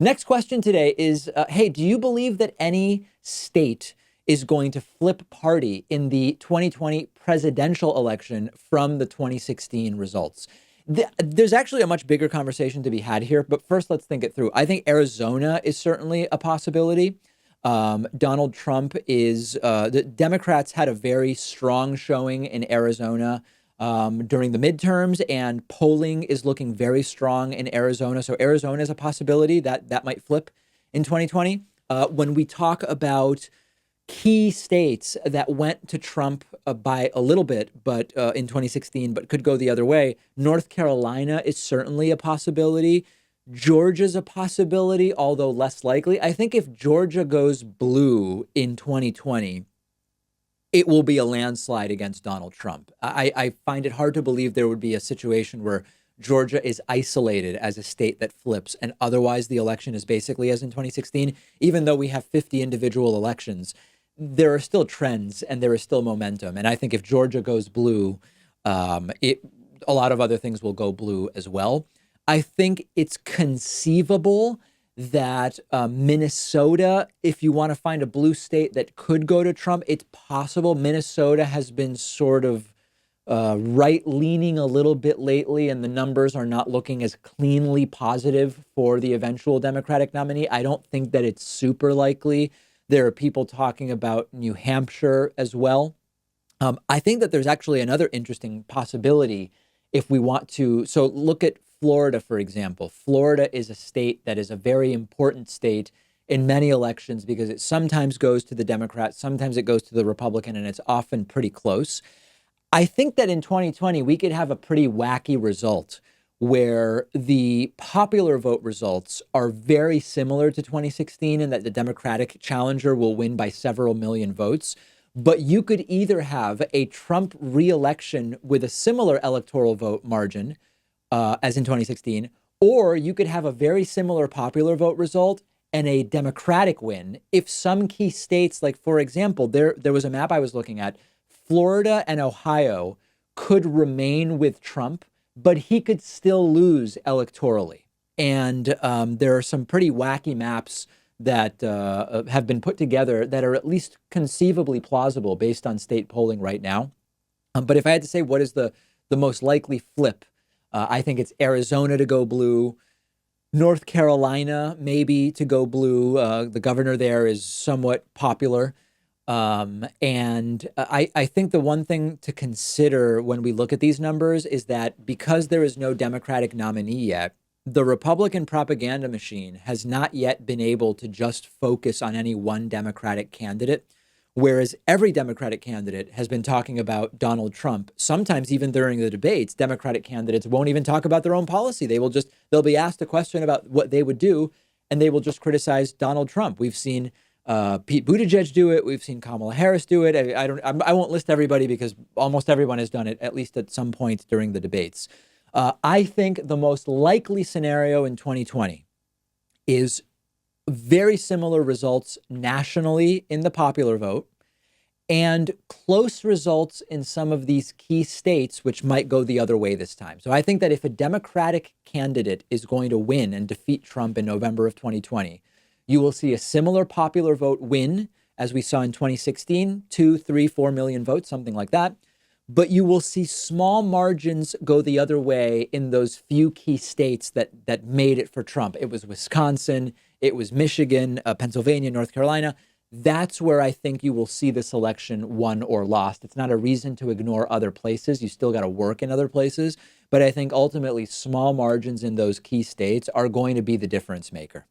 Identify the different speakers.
Speaker 1: Next question today is, hey, do you believe that any state is going to flip party in the 2020 presidential election from the 2016 results? There's actually a much bigger conversation to be had here, but first let's think it through. I think Arizona is certainly a possibility. Donald Trump the Democrats had a very strong showing in Arizona during the midterms, and polling is looking very strong in Arizona. So Arizona is a possibility that might flip in 2020. When we talk about key states that went to Trump by a little bit, but in 2016, but could go the other way, North Carolina is certainly a possibility. Georgia's a possibility, although less likely. I think if Georgia goes blue in 2020, it will be a landslide against Donald Trump. I find it hard to believe there would be a situation where Georgia is isolated as a state that flips, and otherwise the election is basically as in 2016. Even though we have 50 individual elections, there are still trends and there is still momentum. And I think if Georgia goes blue, a lot of other things will go blue as well. I think it's conceivable that Minnesota, if you want to find a blue state that could go to Trump, it's possible. Minnesota has been sort of right leaning a little bit lately, and the numbers are not looking as cleanly positive for the eventual Democratic nominee. I don't think that it's super likely. There are people talking about New Hampshire as well. I think that there's actually another interesting possibility if we want to. So look at Florida, for example. Florida is a state that is a very important state in many elections because it sometimes goes to the Democrat, sometimes it goes to the Republican, and it's often pretty close. I think that in 2020, we could have a pretty wacky result where the popular vote results are very similar to 2016 and that the Democratic challenger will win by several million votes. But you could either have a Trump reelection with a similar electoral vote margin as in 2016, or you could have a very similar popular vote result and a Democratic win if some key states, like, for example, there was a map I was looking at, Florida and Ohio could remain with Trump, but he could still lose electorally. And there are some pretty wacky maps that have been put together that are at least conceivably plausible based on state polling right now. But if I had to say what is the most likely flip, I think it's Arizona to go blue, North Carolina maybe to go blue. The governor there is somewhat popular. And I think the one thing to consider when we look at these numbers is that because there is no Democratic nominee yet, the Republican propaganda machine has not yet been able to just focus on any one Democratic candidate, whereas every Democratic candidate has been talking about Donald Trump. Sometimes even during the debates, Democratic candidates won't even talk about their own policy. They'll be asked a question about what they would do, and they will just criticize Donald Trump. We've seen Pete Buttigieg do it. We've seen Kamala Harris do it. I won't list everybody because almost everyone has done it, at least at some point during the debates. I think the most likely scenario in 2020 is very similar results nationally in the popular vote and close results in some of these key states, which might go the other way this time. So I think that if a Democratic candidate is going to win and defeat Trump in November of 2020, you will see a similar popular vote win as we saw in 2016, 2, 3, 4 million votes, something like that. But you will see small margins go the other way in those few key states that made it for Trump. It was Wisconsin, it was Michigan, Pennsylvania, North Carolina. That's where I think you will see this election won or lost. It's not a reason to ignore other places. You still got to work in other places. But I think ultimately small margins in those key states are going to be the difference maker.